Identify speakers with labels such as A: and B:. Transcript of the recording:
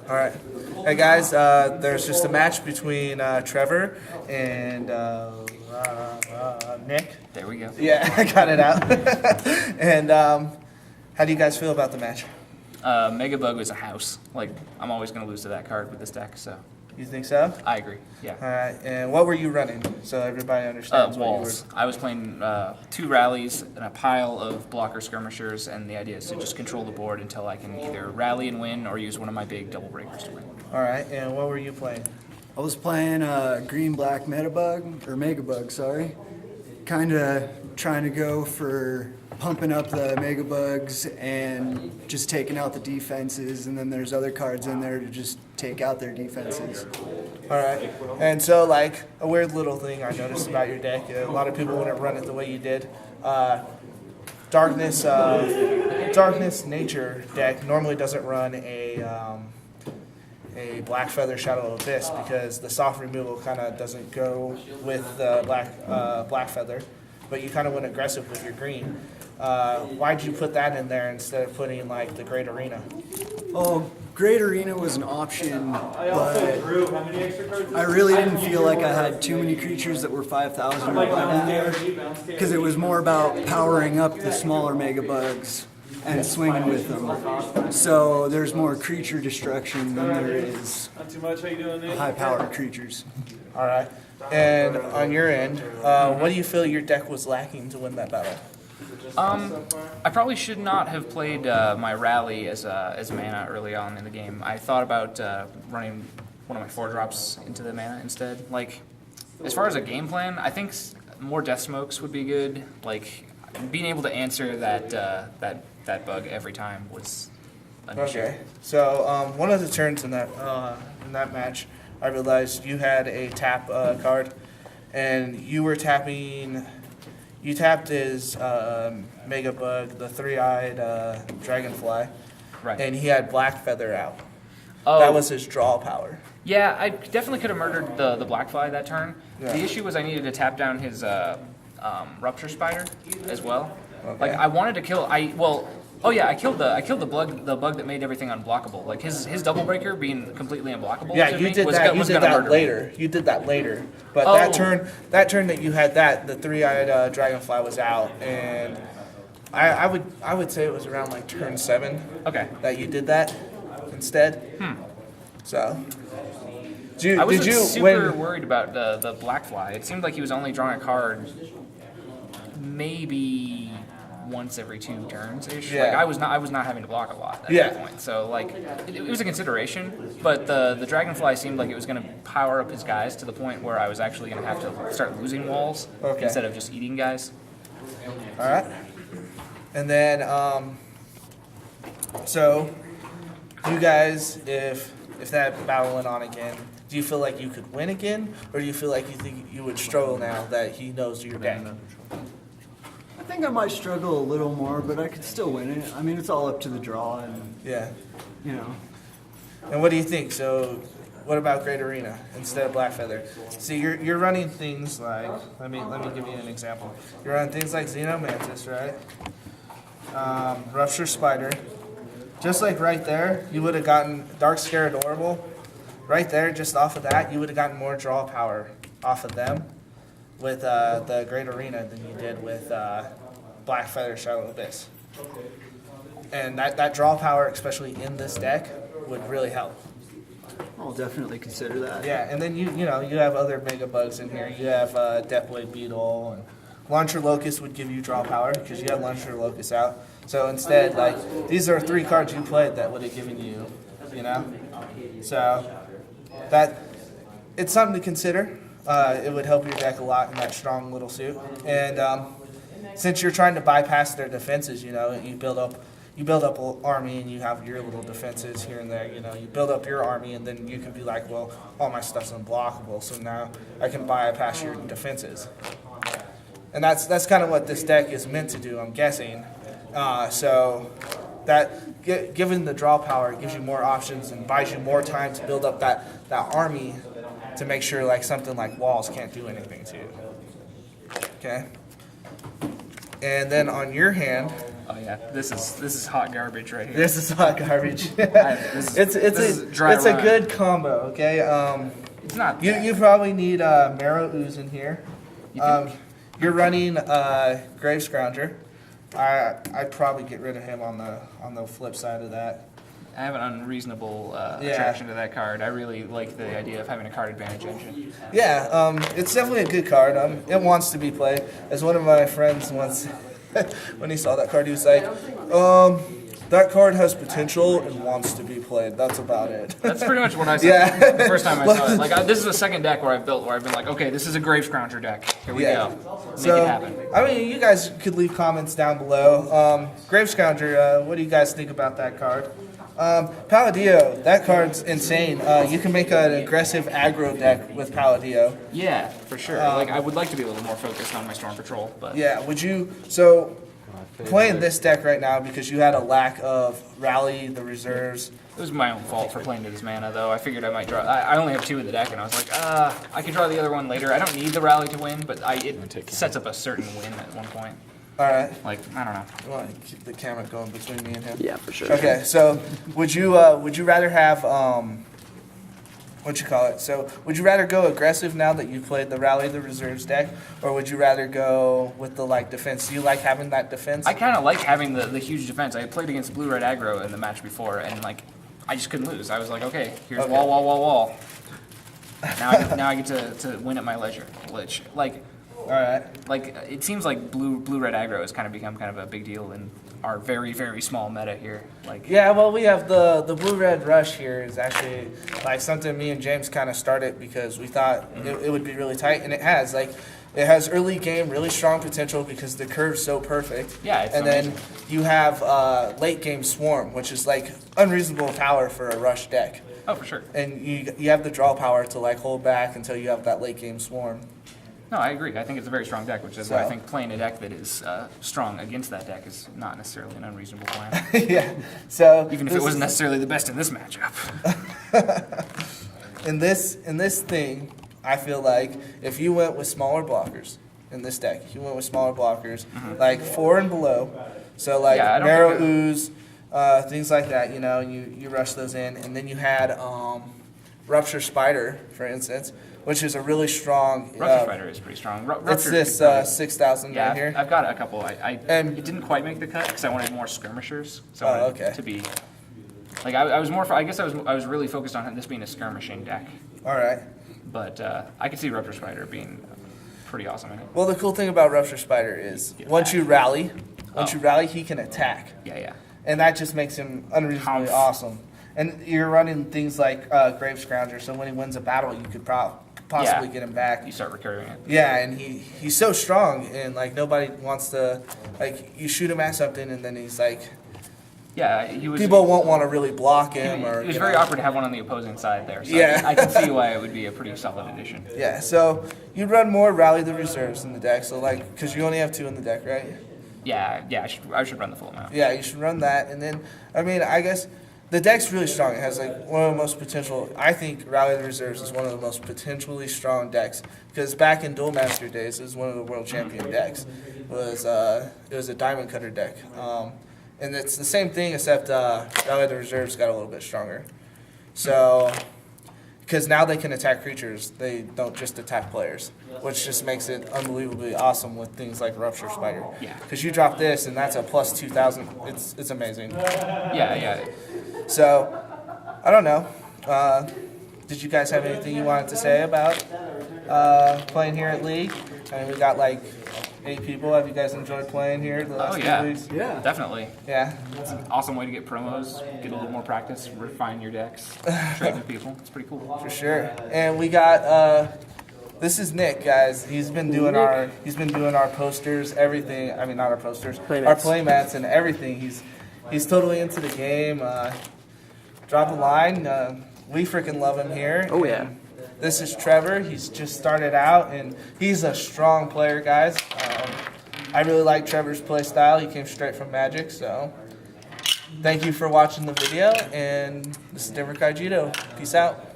A: All right. Hey guys, there's just a match between Trevor and Nick.
B: There we go.
A: Yeah, I got it out. And how do you guys feel about the match?
B: Megabug was a house. Like, I'm always going to lose to that card with this deck, so.
A: You think so?
B: I agree, yeah.
A: All right. And what were you running so everybody understands what
B: walls. I was playing 2 rallies and a pile of blocker skirmishers, and the idea is to just control the board until I can either rally and win or use one of my big double breakers to win.
A: All right. And what were you playing?
C: I was playing green-black Megabug, sorry. Kind of trying to go for pumping up the Megabugs and just taking out the defenses, and then there's other cards in there to just take out their defenses.
A: All right. And so, like, a weird little thing I noticed about your deck, a lot of people wouldn't run it the way you did. Darkness Nature deck normally doesn't run a Black Feather Shadow Abyss because the soft removal kind of doesn't go with the Black Feather, but you kind of went aggressive with your green. Why'd you put that in there instead of putting like the Great Arena?
C: Oh, Great Arena was an option, but I really didn't feel like I had too many creatures that were 5,000 or above in there, because it was more about powering up the smaller Megabugs and swinging with them. So there's more creature destruction than there is high-powered creatures.
A: All right. And on your end, what do you feel your deck was lacking to win that battle?
B: I probably should not have played my rally as mana early on in the game. I thought about running one of my 4-drops into the mana instead. Like, as far as a game plan, I think more Death Smokes would be good. Like, being able to answer that bug every time was an issue.
A: Okay. So one of the turns in that match, I realized you had a tap card, and you were tapping. You tapped his Megabug, the 3-eyed Dragonfly,
B: Right.
A: and he had Black Feather out.
B: Oh.
A: That was his draw power.
B: Yeah, I definitely could have murdered the Blackfly that turn.
A: Yeah.
B: The issue was I needed to tap down his Rupture Spider as well.
A: Okay.
B: Like, I wanted to kill. I killed the bug that made everything unblockable. Like his double breaker being completely unblockable.
A: Yeah,
B: to
A: you
B: me
A: did
B: was
A: that. You
B: was
A: did
B: gonna
A: that
B: murder me.
A: later. You did that later. But
B: Oh.
A: that turn that you had the 3-eyed Dragonfly was out, and I would say it was around like turn 7
B: Okay.
A: that you did that instead. So,
B: I wasn't
A: did you
B: super
A: when?
B: worried about the Blackfly. It seemed like he was only drawing a card maybe once every 2 turns ish.
A: Yeah.
B: Like I was not having to block a lot at
A: Yeah.
B: that point. So like it was a consideration, but the Dragonfly seemed like it was going to power up his guys to the point where I was actually going to have to start losing walls
A: Okay.
B: instead of just eating guys.
A: All right. And then, so you guys, if that battle went on again, do you feel like you could win again, or do you feel like you think you would struggle now that he knows your deck?
C: I think I might struggle a little more, but I could still win it. I mean, it's all up to the draw, and,
A: Yeah.
C: you know.
A: And what do you think? So, what about Great Arena instead of Black Feather? See, you're running things like let me give you an example. You're running things like Xenomantis, right? Rupture Spider. Just like right there, you would have gotten Dark Scare Adorable. Right there, just off of that, you would have gotten more draw power off of them with the Great Arena than you did with Black Feather Shadow Abyss. And that draw power, especially in this deck, would really help.
C: I'll definitely consider that.
A: Yeah, and then you have other mega bugs in here. You have Deathblade Beetle, and Launcher Locust would give you draw power because you have Launcher Locust out. So instead, like, these are 3 cards you played that would have given you, So that it's something to consider. It would help your deck a lot in that strong little suit. And since you're trying to bypass their defenses, you build up an army and you have your little defenses here and there. You build up your army and then you can be like, well, all my stuff's unblockable, so now I can bypass your defenses. And that's kind of what this deck is meant to do, I'm guessing. So that given the draw power, it gives you more options and buys you more time to build up that army to make sure like something like walls can't do anything to you. Okay. And then on your hand,
B: Oh yeah, this is hot garbage right here.
A: This is hot garbage.
B: This
A: it's
B: is dry
A: it's a
B: run.
A: good combo. Okay.
B: It's not.
A: You probably need marrow ooze in here. You're running Grave Scrounger. I'd probably get rid of him on the flip side of that.
B: I have an unreasonable attraction to that card. I really like the idea of having a card advantage engine.
A: Yeah, it's definitely a good card. It wants to be played. As one of my friends once, when he saw that card, he was like, that card has potential and wants to be played. That's about it.
B: That's pretty much what I said
A: Yeah.
B: the first time I saw it. Like this is the second deck where I've built where I've been like, okay, this is a Grave Scrounger deck. Here we go. Make it happen.
A: I mean, you guys could leave comments down below. Grave Scrounger, what do you guys think about that card? Palladio, that card's insane. You can make an aggressive aggro deck with Palladio.
B: Yeah, for sure. Like I would like to be a little more focused on my Storm Patrol, but
A: Yeah, would you? So, playing this deck right now because you had a lack of Rally the Reserves.
B: it was my own fault for playing to this mana, though. I figured I might draw. I only have 2 in the deck, and I was like, I can draw the other one later. I don't need the rally to win, but it sets up a certain win at one point.
A: All right.
B: Like I don't know.
A: You want to keep the camera going between me and him?
D: Yeah, for sure.
A: Okay, so would you rather have what you call it? So would you rather go aggressive now that you played the Rally the Reserves deck, or would you rather go with the defense? Do you like having that defense?
B: I kind of like having the huge defense. I played against blue red aggro in the match before, and like I just couldn't lose. I was like, okay, here's
A: Okay.
B: wall. Now I get to win at my leisure. Which
A: All right.
B: like it seems like blue red aggro has kind of become kind of a big deal in our very very small meta here. Like
A: Yeah, well, we have the blue-red rush here is actually something me and James kind of started because we thought it would be really tight, and it has. It has early game really strong potential because the curve's so perfect.
B: Yeah, it's
A: and
B: amazing.
A: then you have late game swarm, which is unreasonable power for a rush deck,
B: oh for sure.
A: and you have the draw power to hold back until you have that late game swarm.
B: No, I agree. I think it's a very strong deck, which is why I
A: So-
B: think playing a deck that is strong against that deck is not necessarily an unreasonable plan.
A: Yeah. So
B: Even if it wasn't necessarily the best in this matchup.
A: in this thing, I feel like if you went with smaller blockers in this deck, if you went with smaller blockers, 4 and below, so
B: Yeah, I don't
A: Marrow
B: think
A: Ooze, things like that, you rush those in, and then you had Rupture Spider, for instance, which is a really strong.
B: Rupture Spider is pretty strong. Rupture
A: It's this
B: could probably-
A: 6,000
B: Yeah,
A: right here.
B: I've got a couple.
A: And-
B: it didn't quite make the cut because I wanted more skirmishers. So
A: Oh,
B: I wanted
A: okay.
B: to be like I was more. I guess I was really focused on this being a skirmishing deck,
A: All right.
B: but I could see Rupture Spider being pretty awesome in it.
A: Well, the cool thing about Rupture Spider is once you rally, he can attack.
B: Yeah.
A: And that just makes him unreasonably
B: Humph.
A: awesome. And you're running things like Grave Scrounger, so when he wins a battle, you could possibly
B: Yeah.
A: get him back.
B: You start recurring it.
A: Yeah, and he's so strong, and nobody wants to you shoot him at something, and then he's
B: Yeah, he was.
A: people won't want to really block him or.
B: It was
A: you
B: very
A: know.
B: awkward to have one on the opposing side there. So
A: Yeah.
B: I can see why it would be a pretty solid addition.
A: Yeah, so you'd run more Rally the Reserves in the deck, so because you only have 2 in the deck, right?
B: Yeah. I should run the full amount.
A: Yeah, you should run that, and then I guess the deck's really strong. It has one of the most potential. I think Rally the Reserves is one of the most potentially strong decks because back in Duel Master days, it was one of the world champion decks. It was a Diamond Cutter deck, and it's the same thing except Rally the Reserves got a little bit stronger. So. Because now they can attack creatures, they don't just attack players, which just makes it unbelievably awesome with things like Rupture Spider.
B: Yeah.
A: Because you drop this and that's a plus 2,000. It's amazing.
B: Yeah.
A: So, I don't know. Did you guys have anything you wanted to say about playing here at League? I mean, we got 8 people. Have you guys enjoyed playing here the last
B: Oh
A: few
B: yeah.
A: weeks?
C: Yeah.
B: Definitely.
A: Yeah.
B: It's an awesome way to get promos, get a little more practice, refine your decks, trade with people. It's pretty cool.
A: For sure. And we got this is Nick, guys. He's been doing our posters, everything. I mean, not our posters,
D: Playmats.
A: our playmats and everything. He's totally into the game. Drop a line. We freaking love him here.
D: Oh, yeah.
A: And this is Trevor. He's just started out, and he's a strong player, guys. I really like Trevor's play style. He came straight from Magic, so thank you for watching the video. And this is Denver Kaijudo. Peace out.